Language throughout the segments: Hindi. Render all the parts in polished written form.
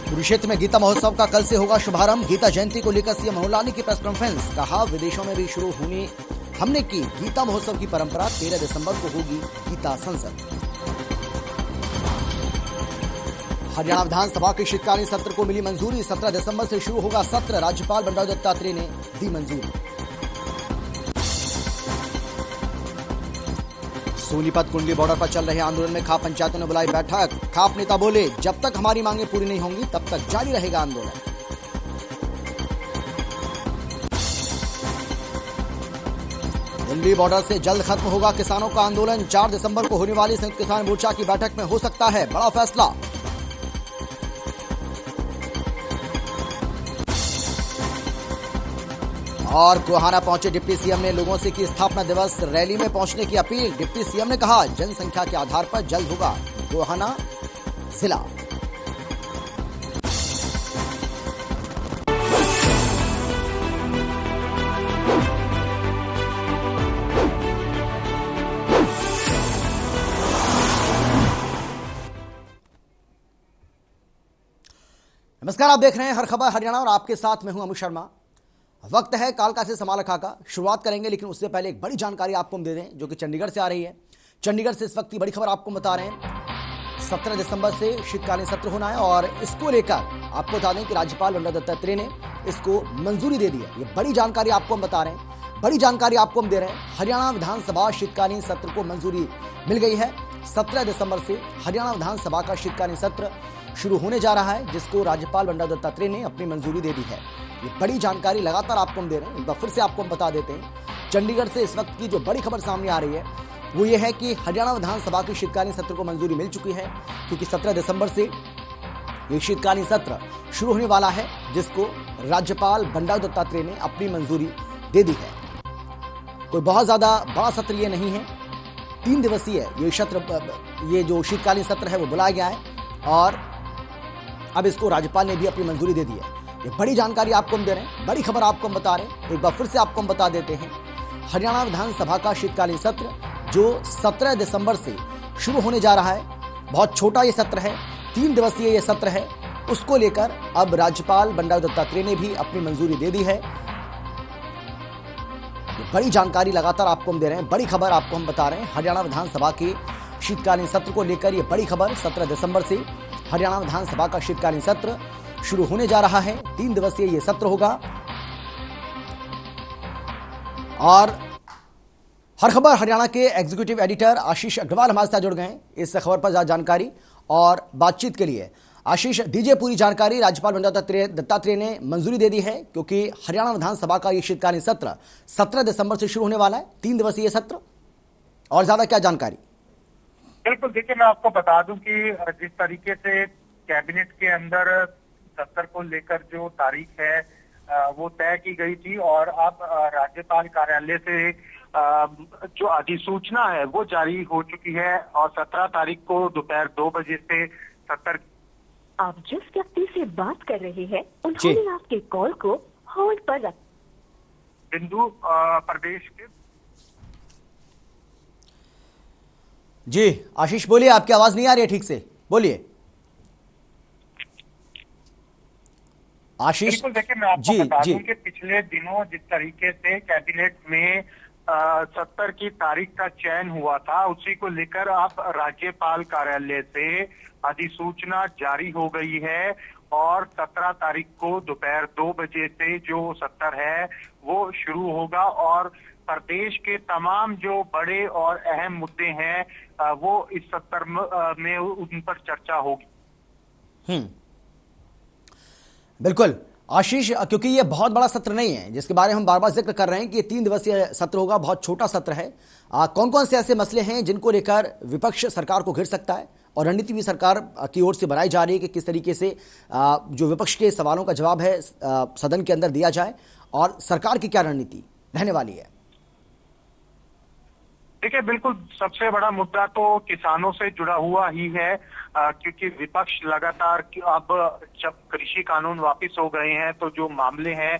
कुरुक्षेत्र में गीता महोत्सव का कल से होगा शुभारंभ। गीता जयंती को लेकर सीएम मनोहर की प्रेस कॉन्फ्रेंस। कहा, विदेशों में भी शुरू होने हमने की गीता महोत्सव की परंपरा। 13 दिसंबर को होगी गीता संसद। हरियाणा विधानसभा के शीतकालीन सत्र को मिली मंजूरी। 17 दिसंबर से शुरू होगा सत्र। राज्यपाल बंडारू दत्तात्रेय ने दी मंजूरी। सोनीपत कुंडली बॉर्डर पर चल रहे आंदोलन में खाप पंचायतों ने बुलाई बैठक। खाप नेता बोले, जब तक हमारी मांगें पूरी नहीं होंगी तब तक जारी रहेगा आंदोलन। दिल्ली बॉर्डर से जल्द खत्म होगा किसानों का आंदोलन। 4 दिसंबर को होने वाली संयुक्त किसान मोर्चा की बैठक में हो सकता है बड़ा फैसला। और गोहाना पहुंचे डिप्टी सीएम ने लोगों से की स्थापना दिवस रैली में पहुंचने की अपील। डिप्टी सीएम ने कहा, जनसंख्या के आधार पर जल्द होगा गोहाना जिला। नमस्कार, आप देख रहे हैं हर खबर हरियाणा और आपके साथ मैं हूं अमित शर्मा। वक्त है कालका से समालखा का। शुरुआत करेंगे, लेकिन उससे पहले एक बड़ी जानकारी आपको हम दे दें जो कि चंडीगढ़ से आ रही है। चंडीगढ़ से इस वक्त की बड़ी खबर आपको बता रहे हैं। 17 दिसंबर से शीतकालीन सत्र होना है और इसको लेकर आपको बता दें कि राज्यपाल बंडारू दत्तात्रेय ने इसको मंजूरी दे दी है। ये बड़ी जानकारी आपको हम बता रहे हैं, बड़ी जानकारी आपको हम दे रहे हैं। हरियाणा विधानसभा शीतकालीन सत्र को मंजूरी मिल गई है। 17 दिसंबर से हरियाणा विधानसभा का शीतकालीन सत्र शुरू होने जा रहा है, जिसको राज्यपाल बंडारू दत्तात्रेय ने अपनी मंजूरी दे दी है। ये बड़ी जानकारी लगातार आपको हम दे रहे हैं। एक बार फिर से आपको हम बता देते हैं, चंडीगढ़ से इस वक्त की जो बड़ी खबर सामने आ रही है वो ये है कि हरियाणा विधानसभा के शीतकालीन सत्र को मंजूरी मिल चुकी है, क्योंकि 17 दिसंबर से ये शीतकालीन सत्र शुरू होने वाला है, जिसको राज्यपाल बंडारू दत्तात्रेय ने अपनी मंजूरी दे दी है। कोई बहुत ज्यादा बड़ा सत्र ये नहीं है, 3 दिवसीय ये जो शीतकालीन सत्र है वो बुलाया गया है और अब इसको राज्यपाल ने भी अपनी मंजूरी दे दी है। ये बड़ी जानकारी आपको हम दे रहे हैं, बड़ी खबर आपको हम बता रहे हैं। एक बार फिर से आपको हम बता देते हैं, हरियाणा विधानसभा का शीतकालीन सत्र जो 17 दिसंबर से शुरू होने जा रहा है, बहुत छोटा ये सत्र है, 3 दिवसीय ये सत्र है। उसको लेकर अब राज्यपाल बंडारू दत्तात्रेय ने भी अपनी मंजूरी दे दी है। ये बड़ी जानकारी लगातार आपको हम दे रहे हैं, बड़ी खबर आपको हम बता रहे हैं। हरियाणा विधानसभा के शीतकालीन सत्र को लेकर ये बड़ी खबर। 17 दिसंबर से हरियाणा विधानसभा का शीतकालीन सत्र शुरू होने जा रहा है। 3 दिवसीय ये सत्र होगा और हर खबर हरियाणा के एग्जीक्यूटिव एडिटर आशीष अग्रवाल हमारे साथ जुड़ गए हैं इस खबर पर ज्यादा जानकारी और बातचीत के लिए। आशीष, दीजिए पूरी जानकारी। राज्यपाल बंडारू दत्तात्रेय ने मंजूरी दे दी है, क्योंकि हरियाणा विधानसभा का ये शीतकालीन सत्र 17 दिसंबर से शुरू होने वाला है, 3 दिवसीय सत्र। और ज्यादा क्या जानकारी? बिल्कुल, देखिए मैं आपको बता दूं कि जिस तरीके से कैबिनेट के अंदर सत्र को लेकर जो तारीख है वो तय की गई थी और अब राज्यपाल कार्यालय से जो अधिसूचना है वो जारी हो चुकी है और 17 तारीख को दोपहर 2 बजे से सत्र। आप जिस व्यक्ति से बात कर रहे हैं उन्होंने आपके कॉल को होल्ड पर रख। बिंदु प्रदेश के जी आशीष बोलिए, आपकी आवाज नहीं आ रही है ठीक से, बोलिए आशीष। बिल्कुल, देखिए मैं आपको बता दूं कि पिछले दिनों जिस तरीके से कैबिनेट में सत्र की तारीख का चयन हुआ था, उसी को लेकर अब राज्यपाल कार्यालय से अधिसूचना जारी हो गई है और 17 तारीख को दोपहर 2 बजे से जो सत्र है वो शुरू होगा और प्रदेश के तमाम जो बड़े और अहम मुद्दे हैं वो इस सत्र में उन पर चर्चा होगी। बिल्कुल आशीष, क्योंकि ये बहुत बड़ा सत्र नहीं है जिसके बारे में हम बार बार जिक्र कर रहे हैं कि ये 3 दिवसीय सत्र होगा, बहुत छोटा सत्र है। कौन कौन से ऐसे मसले हैं जिनको लेकर विपक्ष सरकार को घिर सकता है और रणनीति भी सरकार की ओर से बनाई जा रही है कि किस तरीके से जो विपक्ष के सवालों का जवाब है सदन के अंदर दिया जाए और सरकार की क्या रणनीति रहने वाली है? देखिए, बिल्कुल सबसे बड़ा मुद्दा तो किसानों से जुड़ा हुआ ही है, क्योंकि विपक्ष लगातार अब जब कृषि कानून वापस हो गए हैं तो जो मामले हैं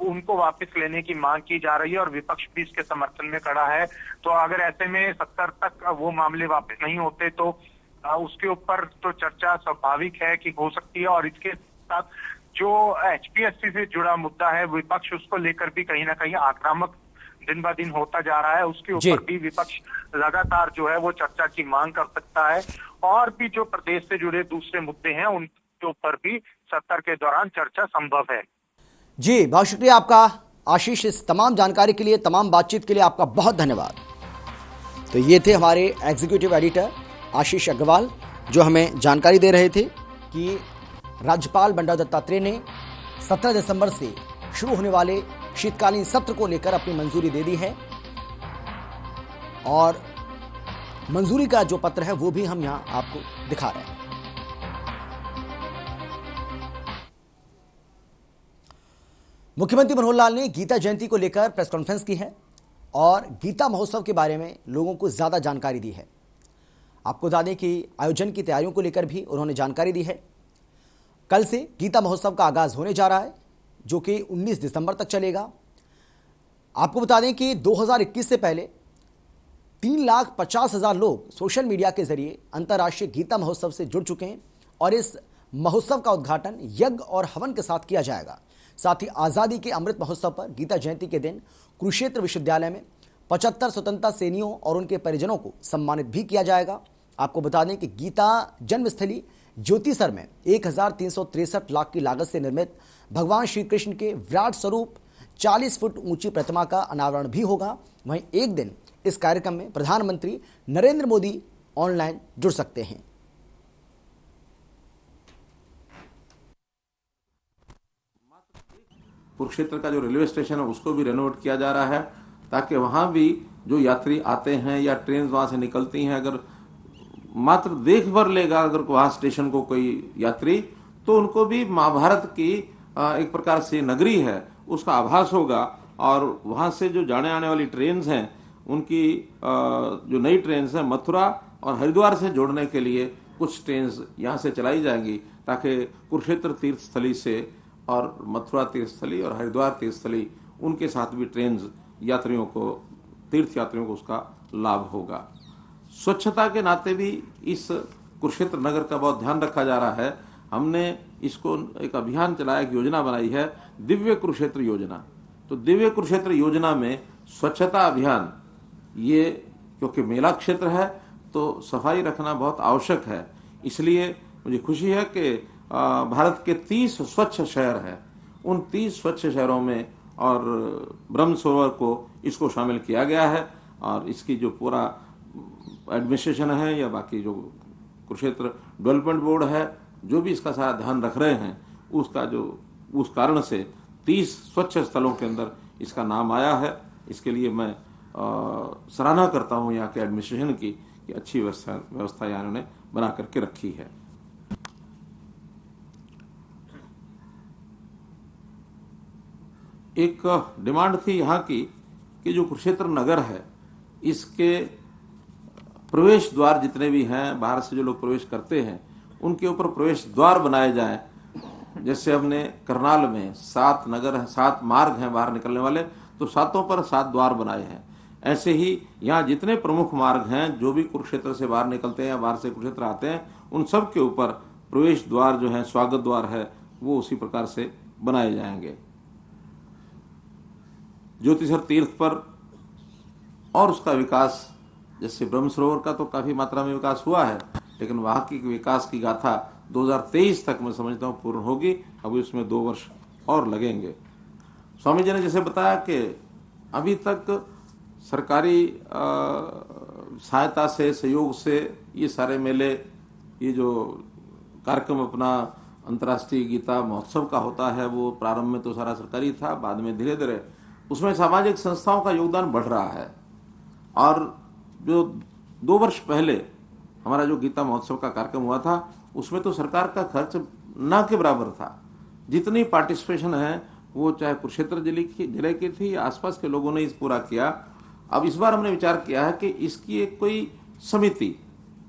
उनको वापस लेने की मांग की जा रही है और विपक्ष भी इसके समर्थन में खड़ा है। तो अगर ऐसे में 70 तक वो मामले वापस नहीं होते तो उसके ऊपर तो चर्चा स्वाभाविक है कि हो सकती है। और इसके साथ जो एचपीएससी से जुड़ा मुद्दा है, विपक्ष उसको लेकर भी कहीं ना कहीं आक्रामक दिन ब दिन होता जा रहा है। उसके ऊपर भी विपक्ष लगातार जो है वो चर्चा की मांग कर सकता है। और भी जो प्रदेश से जुड़े दूसरे मुद्दे हैं उनके ऊपर भी सत्र के दौरान चर्चा संभव है। जी, बहुत शुक्रिया आपका आशीष, इस तमाम जानकारी के लिए, तमाम बातचीत के लिए आपका बहुत धन्यवाद। तो ये थे हमारे एग्जीक्यूटिव एडिटर आशीष अग्रवाल, जो हमें जानकारी दे रहे थे कि राज्यपाल बंडारू दत्तात्रेय ने 17 दिसंबर से शुरू होने वाले शीतकालीन सत्र को लेकर अपनी मंजूरी दे दी है। और मंजूरी का जो पत्र है वो भी हम यहां आपको दिखा रहे हैं। मुख्यमंत्री मनोहर लाल ने गीता जयंती को लेकर प्रेस कॉन्फ्रेंस की है और गीता महोत्सव के बारे में लोगों को ज्यादा जानकारी दी है। आपको बता दें कि आयोजन की तैयारियों को लेकर भी उन्होंने जानकारी दी है। कल से गीता महोत्सव का आगाज होने जा रहा है, जो कि 19 दिसंबर तक चलेगा। आपको बता दें कि 2021 से पहले 3,50,000 लोग सोशल मीडिया के जरिए अंतर्राष्ट्रीय गीता महोत्सव से जुड़ चुके हैं और इस महोत्सव का उद्घाटन यज्ञ और हवन के साथ किया जाएगा। साथ ही आजादी के अमृत महोत्सव पर गीता जयंती के दिन कुरुक्षेत्र विश्वविद्यालय में 75 स्वतंत्रता सेनानियों और उनके परिजनों को सम्मानित भी किया जाएगा। आपको बता दें कि गीता जन्मस्थली ज्योतिसर में 1363 लाख की लागत से निर्मित भगवान श्री कृष्ण के विराट स्वरूप 40 फुट ऊंची प्रतिमा का अनावरण भी होगा। वहीं एक दिन इस कार्यक्रम में प्रधानमंत्री नरेंद्र मोदी ऑनलाइन जुड़ सकते हैं। कुरुक्षेत्र का जो रेलवे स्टेशन है उसको भी रेनोवेट किया जा रहा है, ताकि वहां भी जो यात्री आते हैं या ट्रेन वहां से निकलती हैं, अगर मात्र देख भर लेगा अगर वहां स्टेशन को कोई यात्री, तो उनको भी महाभारत की एक प्रकार से नगरी है उसका आभास होगा। और वहां से जो जाने आने वाली ट्रेन हैं उनकी जो नई ट्रेन है मथुरा और हरिद्वार से जोड़ने के लिए कुछ ट्रेन यहाँ से चलाई जाएंगी, ताकि कुरुक्षेत्र तीर्थस्थली से और मथुरा तीर्थस्थली और हरिद्वार तीर्थस्थली उनके साथ भी ट्रेन यात्रियों को, तीर्थ यात्रियों को उसका लाभ होगा। स्वच्छता के नाते भी इस कुरुक्षेत्र नगर का बहुत ध्यान रखा जा रहा है। हमने इसको एक अभियान चलाया, एक योजना बनाई है, दिव्य कुरुक्षेत्र योजना। तो दिव्य कुरुक्षेत्र योजना में स्वच्छता अभियान, ये क्योंकि मेला क्षेत्र है तो सफाई रखना बहुत आवश्यक है, इसलिए मुझे खुशी है कि भारत के 30 स्वच्छ शहर हैं, उन 30 स्वच्छ शहरों में और ब्रह्म सरोवर को इसको शामिल किया गया है। और इसकी जो पूरा एडमिनिस्ट्रेशन है या बाकी जो कुरुक्षेत्र डेवलपमेंट बोर्ड है, जो भी इसका सारा ध्यान रख रहे हैं, उसका जो उस कारण से 30 स्वच्छ स्थलों के अंदर इसका नाम आया है। इसके लिए मैं सराहना करता हूं यहाँ के एडमिनिस्ट्रेशन की कि अच्छी व्यवस्था यहाँ उन्होंने बना करके रखी है। एक डिमांड थी यहाँ की कि जो कुरुक्षेत्र नगर है इसके प्रवेश द्वार जितने भी हैं, बाहर से जो लोग प्रवेश करते हैं उनके ऊपर प्रवेश द्वार बनाए जाएं। जैसे हमने करनाल में 7 नगर हैं, 7 मार्ग हैं बाहर निकलने वाले, तो 7 पर 7 द्वार बनाए हैं। ऐसे ही यहाँ जितने प्रमुख मार्ग हैं जो भी कुरुक्षेत्र से बाहर निकलते हैं या बाहर से कुरुक्षेत्र आते हैं, उन सब के ऊपर प्रवेश द्वार जो है, स्वागत द्वार है, वो उसी प्रकार से बनाए जाएंगे। ज्योतिसर तीर्थ पर और उसका विकास, जैसे ब्रह्म सरोवर का तो काफी मात्रा में विकास हुआ है, लेकिन वहां की विकास की गाथा 2023 तक मैं समझता हूँ पूर्ण होगी। अभी उसमें 2 वर्ष और लगेंगे। स्वामी जी ने जैसे बताया कि अभी तक सरकारी सहायता से, सहयोग से ये सारे मेले, ये जो कार्यक्रम अपना अंतर्राष्ट्रीय गीता महोत्सव का होता है, वो प्रारंभ में तो सारा सरकारी था, बाद में धीरे धीरे उसमें सामाजिक संस्थाओं का योगदान बढ़ रहा है। और जो 2 वर्ष पहले हमारा जो गीता महोत्सव का कार्यक्रम हुआ था, उसमें तो सरकार का खर्च ना के बराबर था। जितनी पार्टिसिपेशन है वो चाहे कुरुक्षेत्र जिले की थी या आसपास के लोगों ने इस पूरा किया। अब इस बार हमने विचार किया है कि इसकी एक कोई समिति,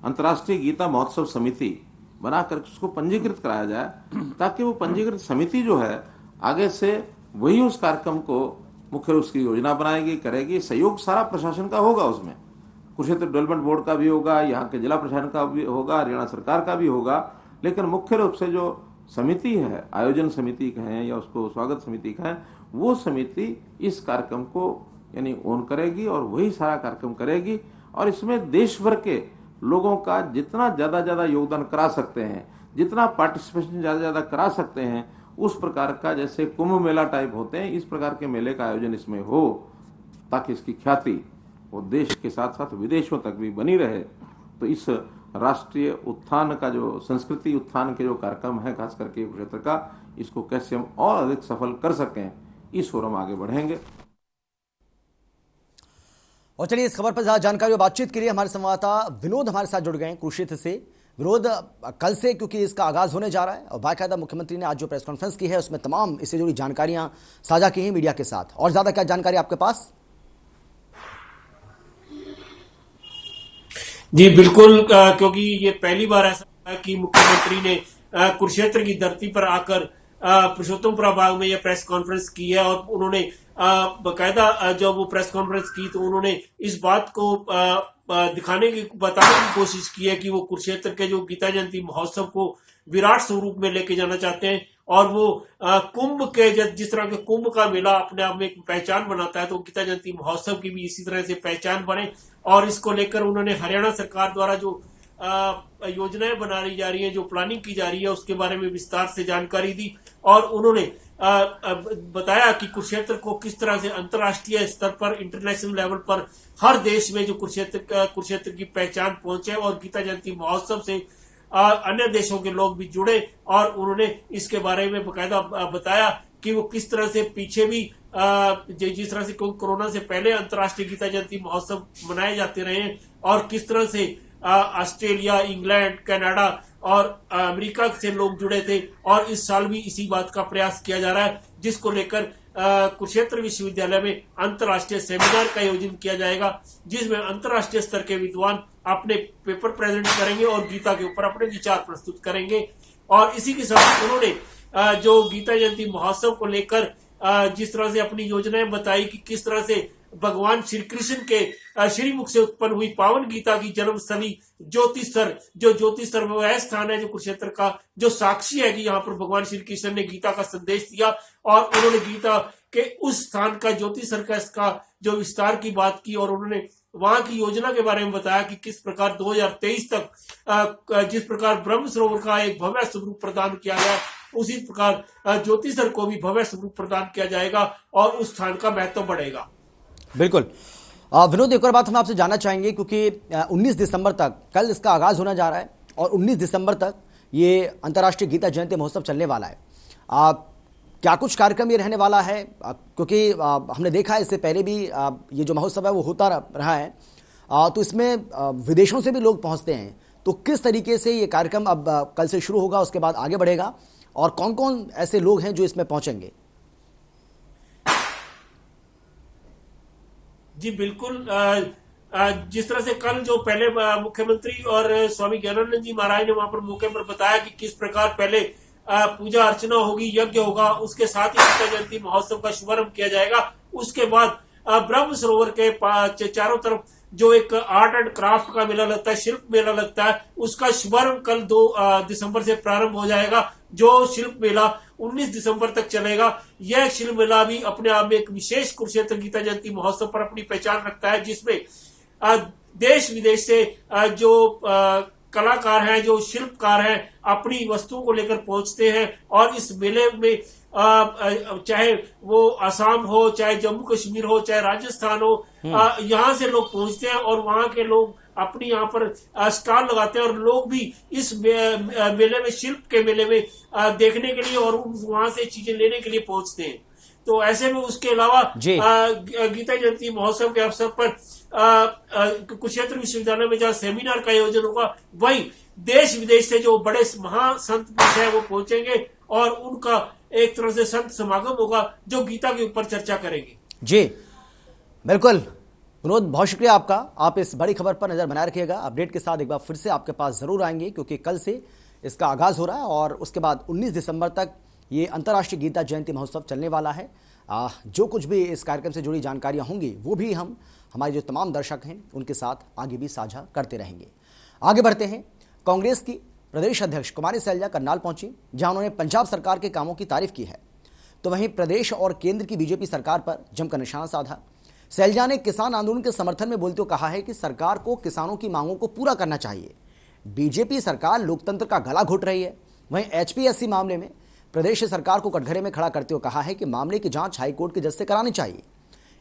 अंतर्राष्ट्रीय गीता महोत्सव समिति बनाकर उसको पंजीकृत कराया जाए, ताकि वो पंजीकृत समिति जो है आगे से वही उस कार्यक्रम को मुख्य रूप की योजना बनाएगी, करेगी। सहयोग सारा प्रशासन का होगा, उसमें कुरुक्षेत्र डेवलपमेंट बोर्ड का भी होगा, यहाँ के जिला प्रशासन का भी होगा, हरियाणा सरकार का भी होगा, लेकिन मुख्य रूप से जो समिति है, आयोजन समिति कहें या उसको स्वागत समिति कहें, वो समिति इस कार्यक्रम को यानी ओन करेगी और वही सारा कार्यक्रम करेगी। और इसमें देश भर के लोगों का जितना ज्यादा योगदान करा सकते हैं, जितना पार्टिसिपेशन ज्यादा करा सकते हैं, उस प्रकार का, जैसे कुंभ मेला टाइप होते हैं, इस प्रकार के मेले का आयोजन इसमें हो, ताकि इसकी ख्याति वो देश के साथ साथ विदेशों तक भी बनी रहे। तो इस राष्ट्रीय उत्थान का जो संस्कृति उत्थान के जो कार्यक्रम है, खास करके क्षेत्र का, इसको कैसे हम और अधिक सफल कर सकें, इस ओर हम आगे बढ़ेंगे। और चलिए इस खबर पर ज्यादा जानकारी और बातचीत के लिए हमारे संवाददाता विनोद हमारे साथ जुड़ गए हैं कुरुक्षेत्र से। विनोद, कल से क्योंकि इसका आगाज होने जा रहा है और बाकायदा मुख्यमंत्री ने आज जो प्रेस कॉन्फ्रेंस की है उसमें तमाम इससे जुड़ी जानकारियां साझा की हैं मीडिया के साथ, और ज्यादा क्या जानकारी आपके पास? जी बिल्कुल, क्योंकि ये पहली बार ऐसा है कि मुख्यमंत्री ने कुरुक्षेत्र की धरती पर आकर पुरुषोत्तमपुरा बाग में यह प्रेस कॉन्फ्रेंस की है। और उन्होंने बकायदा जब वो प्रेस कॉन्फ्रेंस की तो उन्होंने इस बात को बताने की कोशिश की है कि वो कुरुक्षेत्र के जो गीता जयंती महोत्सव को विराट स्वरूप में लेके जाना चाहते हैं। और वो कुंभ के जिस तरह के कुंभ का मेला अपने आप में एक पहचान बनाता है, तो गीता जयंती महोत्सव की भी इसी तरह से पहचान बने। और इसको लेकर उन्होंने हरियाणा सरकार द्वारा जो योजनाएं बनाई जा रही है, जो प्लानिंग की जा रही है, उसके बारे में विस्तार से जानकारी दी। और उन्होंने बताया कि कुरुक्षेत्र को किस तरह से अंतर्राष्ट्रीय स्तर पर, इंटरनेशनल लेवल पर हर देश में जो कुरुक्षेत्र की पहचान पहुंचे, और गीता जयंती महोत्सव से अन्य देशों के लोग भी जुड़े। और उन्होंने इसके बारे में बकायदा बताया कि वो किस तरह से पीछे भी जिस तरह से कोरोना से पहले अंतर्राष्ट्रीय गीता जयंती महोत्सव मनाए जाते रहे, और किस तरह से ऑस्ट्रेलिया, इंग्लैंड, कनाडा और अमेरिका से लोग जुड़े थे। और इस साल भी इसी बात का प्रयास किया जा रहा है, जिसको लेकर कुरुक्षेत्र विश्वविद्यालय में अंतर्राष्ट्रीय सेमिनार का आयोजन किया जाएगा, जिसमें अंतर्राष्ट्रीय स्तर के विद्वान अपने पेपर प्रेजेंट करेंगे और गीता के ऊपर अपने विचार प्रस्तुत करेंगे। और इसी के साथ उन्होंने जो गीता जयंती महोत्सव को लेकर जिस तरह से अपनी योजनाएं बताई कि किस तरह से भगवान श्री कृष्ण के श्रीमुख से उत्पन्न हुई पावन गीता की जन्मस्थली ज्योतिषर वह स्थान है जो कुरुक्षेत्र का जो साक्षी है कि यहाँ पर भगवान श्री कृष्ण ने गीता का संदेश दिया। और उन्होंने गीता के उस स्थान का ज्योतिषर का जो विस्तार की बात की, और उन्होंने वहां की योजना के बारे में बताया कि किस प्रकार 2023 तक जिस प्रकार ब्रह्म सरोवर का एक भव्य स्वरूप प्रदान किया गया, उसी प्रकार ज्योतिषर को भी भव्य स्वरूप प्रदान किया जाएगा और उस स्थान का महत्व बढ़ेगा। बिल्कुल विनोद, एक और बात हम आपसे जानना चाहेंगे, क्योंकि 19 दिसंबर तक कल इसका आगाज होना जा रहा है और 19 दिसंबर तक ये अंतर्राष्ट्रीय गीता जयंती महोत्सव चलने वाला है। क्या कुछ कार्यक्रम ये रहने वाला है? क्योंकि हमने देखा है इससे पहले भी ये जो महोत्सव है वो होता रहा है, तो इसमें विदेशों से भी लोग पहुंचते हैं। तो किस तरीके से ये कार्यक्रम अब कल से शुरू होगा, उसके बाद आगे बढ़ेगा, और कौन कौन ऐसे लोग हैं जो इसमें पहुंचेंगे? जी बिल्कुल, जिस तरह से कल जो पहले मुख्यमंत्री और स्वामी ज्ञानानंद जी महाराज ने वहां पर मौके पर बताया कि किस प्रकार पहले पूजा अर्चना होगी, यज्ञ होगा, उसके साथ ही गीता जयंती महोत्सव का शुभारंभ किया जाएगा। उसके बाद ब्रह्म सरोवर के चारों तरफ जो एक आर्ट एंड क्राफ्ट का मेला लगता है, शिल्प मेला लगता है, उसका शुभारंभ कल 2 दिसंबर से प्रारंभ हो जाएगा। जो शिल्प मेला 19 दिसंबर तक चलेगा, यह शिल्प मेला भी अपने आप में एक विशेष कुरुक्षेत्र गीता जयंती महोत्सव पर अपनी पहचान रखता है, जिसमें देश विदेश से जो कलाकार हैं, जो शिल्पकार हैं, अपनी वस्तुओं को लेकर पहुंचते हैं। और इस मेले में चाहे वो आसाम हो, चाहे जम्मू कश्मीर हो, चाहे राजस्थान हो, यहाँ से लोग पहुंचते हैं और वहां के लोग अपनी यहाँ पर स्टॉल लगाते हैं। और लोग भी इस मेले में, शिल्प के मेले में देखने के लिए और वहां से चीजें लेने के लिए पहुंचते हैं। तो ऐसे में उसके अलावा गीता जयंती महोत्सव के अवसर पर कुरुक्षेत्र विश्वविद्यालय में जहाँ सेमिनार का आयोजन होगा, वही देश विदेश से जो बड़े महासंत पुरुष हैं वो पहुंचेंगे और उनका एक तरह से संत समागम होगा जो गीता के ऊपर चर्चा करेंगे। जी बिल्कुल, विनोद, बहुत शुक्रिया आपका। आप इस बड़ी खबर पर नजर बनाए रखिएगा। अपडेट के साथ एक बार फिर से आपके पास जरूर आएंगे, क्योंकि कल से इसका आगाज हो रहा है और उसके बाद 19 दिसंबर तक ये अंतर्राष्ट्रीय गीता जयंती महोत्सव चलने वाला है। जो कुछ भी इस कार्यक्रम से जुड़ी जानकारियां होंगी वो भी हम हमारे जो तमाम दर्शक हैं उनके साथ आगे भी साझा करते रहेंगे। आगे बढ़ते हैं। कांग्रेस की प्रदेश अध्यक्ष कुमारी सैलजा करनाल पहुंची, जहां उन्होंने पंजाब सरकार के कामों की तारीफ की है। तो वहीं प्रदेश और केंद्र की बीजेपी सरकार पर जमकर निशाना साधा। सैलजा ने किसान आंदोलन के समर्थन में बोलते हुए कहा है कि सरकार को किसानों की मांगों को पूरा करना चाहिए। बीजेपी सरकार लोकतंत्र का गला घोट रही है। वहीं एचपीएससी मामले में प्रदेश सरकार को कटघरे में खड़ा करते हुए कहा है कि मामले की जांच हाईकोर्ट के जज से करानी चाहिए।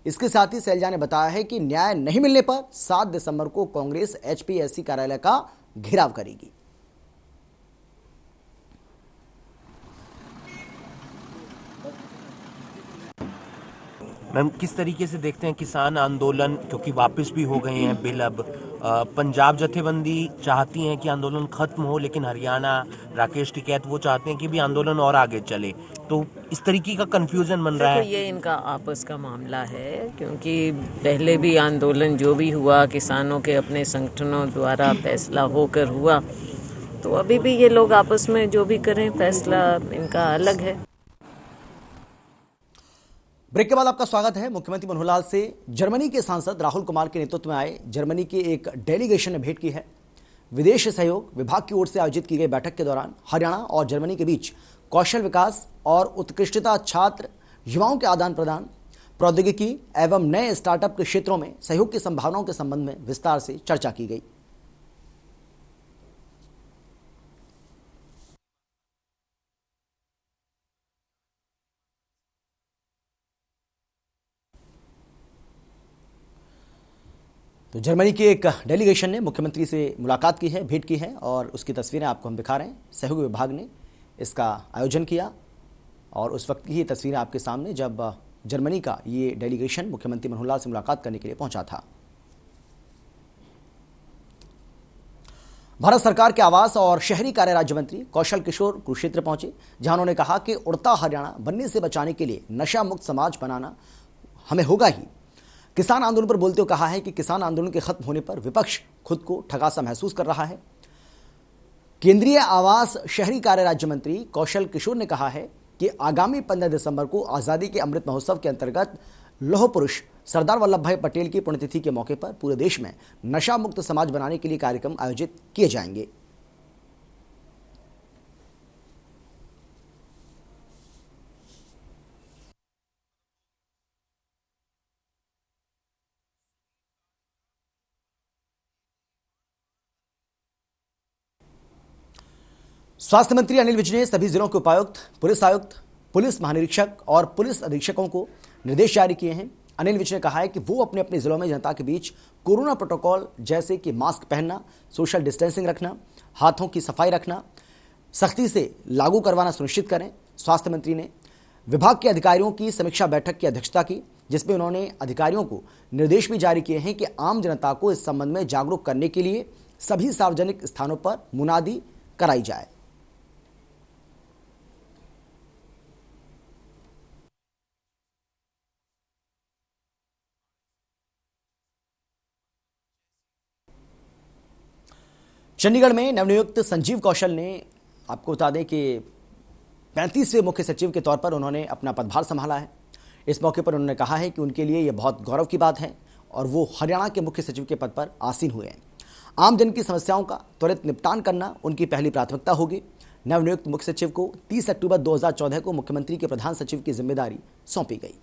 इसके साथ ही सैलजा ने बताया है कि न्याय नहीं मिलने पर 7 दिसंबर को कांग्रेस एचपीएससी कार्यालय का घेराव करेगी। मैम, किस तरीके से देखते हैं किसान आंदोलन, क्योंकि वापस भी हो गए हैं बिल अब। पंजाब जथेबंदी चाहती हैं कि आंदोलन खत्म हो, लेकिन हरियाणा राकेश टिकैत वो चाहते हैं कि भी आंदोलन और आगे चले। तो इस तरीके का कंफ्यूजन बन रहा है। ये इनका आपस का मामला है, क्योंकि पहले भी आंदोलन जो भी हुआ किसानों के अपने संगठनों द्वारा फैसला होकर हुआ, तो अभी भी ये लोग आपस में जो भी करें फैसला इनका अलग है। ब्रेक के बाद आपका स्वागत है। मुख्यमंत्री मनोहर लाल से जर्मनी के सांसद राहुल कुमार के नेतृत्व में आए जर्मनी के एक डेलीगेशन ने भेंट की है। विदेश सहयोग विभाग की ओर से आयोजित की गई बैठक के दौरान हरियाणा और जर्मनी के बीच कौशल विकास और उत्कृष्टता छात्र युवाओं के आदान प्रदान, प्रौद्योगिकी एवं नए स्टार्टअप के क्षेत्रों में सहयोग की संभावनाओं के संबंध में विस्तार से चर्चा की गई। तो जर्मनी के एक डेलीगेशन ने मुख्यमंत्री से मुलाकात की है, भेंट की है और उसकी तस्वीरें आपको हम दिखा रहे हैं। सहयोग विभाग ने इसका आयोजन किया और उस वक्त की ही तस्वीरें आपके सामने, जब जर्मनी का ये डेलीगेशन मुख्यमंत्री मनोहर लाल से मुलाकात करने के लिए पहुंचा था। भारत सरकार के आवास और शहरी कार्य राज्य मंत्री कौशल किशोर कुरुक्षेत्र पहुंचे, जहां उन्होंने कहा कि उड़ता हरियाणा बनने से बचाने के लिए नशा मुक्त समाज बनाना हमें होगा ही। किसान आंदोलन पर बोलते हुए कहा है कि किसान आंदोलन के खत्म होने पर विपक्ष खुद को ठगासा महसूस कर रहा है। केंद्रीय आवास शहरी कार्य राज्य मंत्री कौशल किशोर ने कहा है कि आगामी 15 दिसंबर को आजादी के अमृत महोत्सव के अंतर्गत लौह पुरुष सरदार वल्लभ भाई पटेल की पुण्यतिथि के मौके पर पूरे देश में नशा मुक्त समाज बनाने के लिए कार्यक्रम आयोजित किए जाएंगे। स्वास्थ्य मंत्री अनिल विज ने सभी जिलों के उपायुक्त, पुलिस आयुक्त, पुलिस महानिरीक्षक और पुलिस अधीक्षकों को निर्देश जारी किए हैं। अनिल विज ने कहा है कि वो अपने अपने जिलों में जनता के बीच कोरोना प्रोटोकॉल जैसे कि मास्क पहनना, सोशल डिस्टेंसिंग रखना, हाथों की सफाई रखना सख्ती से लागू करवाना सुनिश्चित करें। स्वास्थ्य मंत्री ने विभाग के अधिकारियों की समीक्षा बैठक की अध्यक्षता की, जिसमें उन्होंने अधिकारियों को निर्देश भी जारी किए हैं कि आम जनता को इस संबंध में जागरूक करने के लिए सभी सार्वजनिक स्थानों पर मुनादी कराई जाए। चंडीगढ़ में नवनियुक्त संजीव कौशल ने, आपको बता दें कि 35वें मुख्य सचिव के तौर पर उन्होंने अपना पदभार संभाला है। इस मौके पर उन्होंने कहा है कि उनके लिए यह बहुत गौरव की बात है और वो हरियाणा के मुख्य सचिव के पद पर आसीन हुए हैं। आम जन की समस्याओं का त्वरित निपटान करना उनकी पहली प्राथमिकता होगी। नवनियुक्त मुख्य सचिव को 30 अक्टूबर 2014 को मुख्यमंत्री के प्रधान सचिव की जिम्मेदारी सौंपी गई।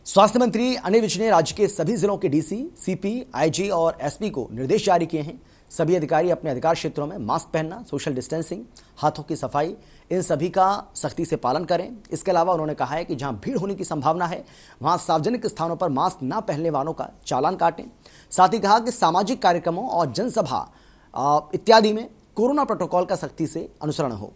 स्वास्थ्य मंत्री अनिल विज ने राज्य के सभी जिलों के डीसी, सीपी, आईजी और एसपी को निर्देश जारी किए हैं। सभी अधिकारी अपने अधिकार क्षेत्रों में मास्क पहनना, सोशल डिस्टेंसिंग, हाथों की सफाई, इन सभी का सख्ती से पालन करें। इसके अलावा उन्होंने कहा है कि जहां भीड़ होने की संभावना है वहां सार्वजनिक स्थानों पर मास्क न पहनने वालों का चालान काटें। साथ ही कहा कि सामाजिक कार्यक्रमों और जनसभा इत्यादि में कोरोना प्रोटोकॉल का सख्ती से अनुसरण हो।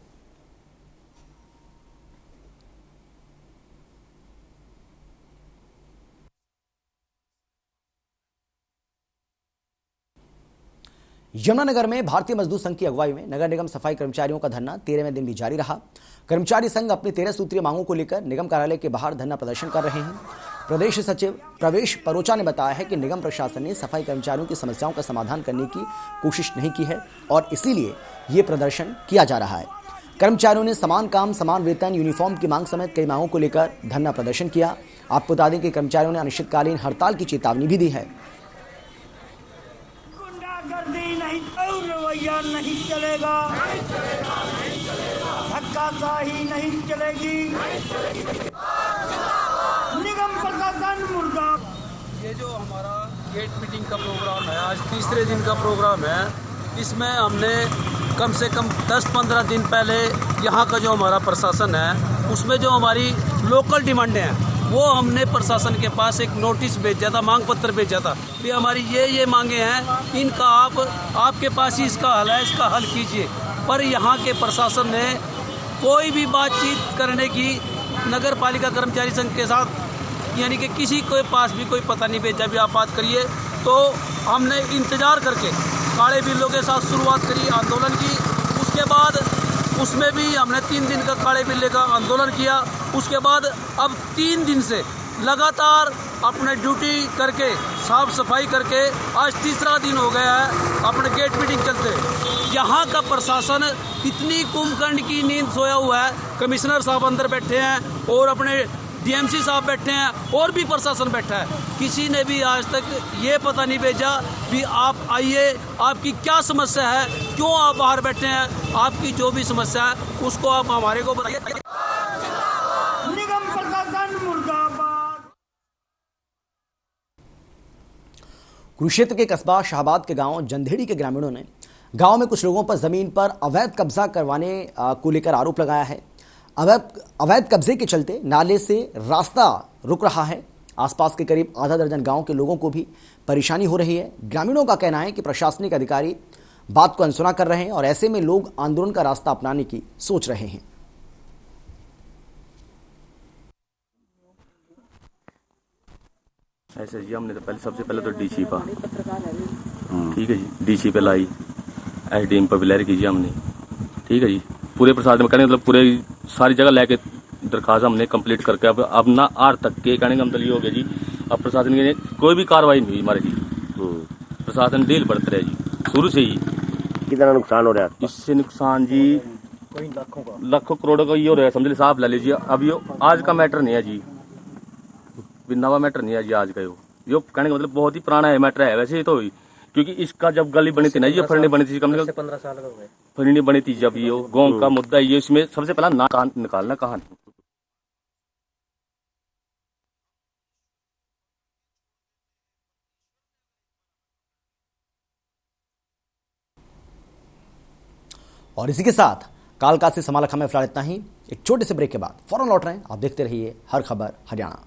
यमुनानगर में भारतीय मजदूर संघ की अगुवाई में नगर निगम सफाई कर्मचारियों का धरना 13वें दिन भी जारी रहा। कर्मचारी संघ अपनी 13 सूत्रीय मांगों को लेकर निगम कार्यालय के बाहर धरना प्रदर्शन कर रहे हैं। प्रदेश सचिव प्रवेश परोचा ने बताया है कि निगम प्रशासन ने सफाई कर्मचारियों की समस्याओं का समाधान करने की कोशिश नहीं की है और इसीलिए ये प्रदर्शन किया जा रहा है। कर्मचारियों ने समान काम, समान वेतन, यूनिफॉर्म की मांग समेत कई मांगों को लेकर धरना प्रदर्शन किया। आपको बता दें कि कर्मचारियों ने अनिश्चितकालीन हड़ताल की चेतावनी भी दी है। गुंडागर्दी नहीं तो रवैया नहीं चलेगा, धक्काशाही नहीं चलेगी, निगम प्रशासन मुर्दा। ये जो हमारा गेट मीटिंग का प्रोग्राम है, आज तीसरे दिन का प्रोग्राम है। इसमें हमने कम से कम 10-15 दिन पहले यहाँ का जो हमारा प्रशासन है उसमें जो हमारी लोकल डिमांडें हैं वो हमने प्रशासन के पास एक नोटिस भेजा था, मांग पत्र भेजा था कि हमारी ये मांगे हैं, इनका आपके पास ही इसका हल है, इसका हल कीजिए। पर यहाँ के प्रशासन ने कोई भी बातचीत करने की नगर पालिका कर्मचारी संघ के साथ यानी कि किसी के पास भी कोई पता नहीं भेजा भी आप बात करिए। तो हमने इंतज़ार करके काले बिल्लों के साथ शुरुआत करी आंदोलन की। उसके बाद उसमें भी हमने 3 दिन का काले बिल्ले का आंदोलन किया। उसके बाद अब 3 दिन से लगातार अपने ड्यूटी करके साफ सफाई करके आज तीसरा दिन हो गया है अपने गेट मीटिंग चलते। यहाँ का प्रशासन इतनी कुंभकर्ण की नींद सोया हुआ है। कमिश्नर साहब अंदर बैठे हैं और अपने डीएमसी साहब बैठे हैं और भी प्रशासन बैठा है। किसी ने भी आज तक ये पता नहीं भेजा भी आप आइए, आपकी क्या समस्या है, क्यों आप बाहर बैठे हैं, आपकी जो भी समस्या है उसको आप हमारे को बताइए। निगम प्रशासन मुर्दाबाद। कुरुक्षेत्र के कस्बा शाहबाद के गांव जंधेड़ी के ग्रामीणों ने गांव में कुछ लोगों पर जमीन पर अवैध कब्जा करवाने को लेकर आरोप लगाया है। अवैध कब्जे के चलते नाले से रास्ता रुक रहा है। आसपास के करीब आधा दर्जन गांव के लोगों को भी परेशानी हो रही है। ग्रामीणों का कहना है कि प्रशासनिक अधिकारी बात को अनसुना कर रहे हैं और ऐसे में लोग आंदोलन का रास्ता अपनाने की सोच रहे हैं। ऐसे जी हमने तो सबसे पहले तो डी छिपा, ठीक है जी, डी छिपे लाई, एसडीएम पर बिलर कीजिए हमने, ठीक है जी। पूरे प्रशासन में कहने मतलब पूरे सारी जगह लेके दरखास्त हमने कंप्लीट करके अब ना आर तक के कहने का मतलब ये हो गया जी। अब प्रशासन की कोई भी कार्रवाई नहीं हुई हमारे जी। प्रशासन डील बढ़ते रहे जी शुरू से ही। कितना नुकसान हो रहा है इससे? नुकसान जी लाखों करोड़ों का ये हो रहा है, समझ लीजिए। साफ ले लीजिए। अब ये आज का मैटर नहीं है जी, नवा मैटर नहीं है जी आज का। यो कहने का मतलब बहुत ही पुराना है मैटर है वैसे ही तो, क्योंकि इसका जब गली बनी थी ना, ये फरनी बनी थी, कम से कम 15 साल हो गए फरनी बनी थी जब। ये गांव का मुद्दा ये इसमें सबसे पहला ना निकालना कहां। और इसी के साथ कालका से समालखा में फिलहाल इतना ही। एक छोटे से ब्रेक के बाद फौरन लौट रहे हैं। आप देखते रहिए हर खबर हरियाणा।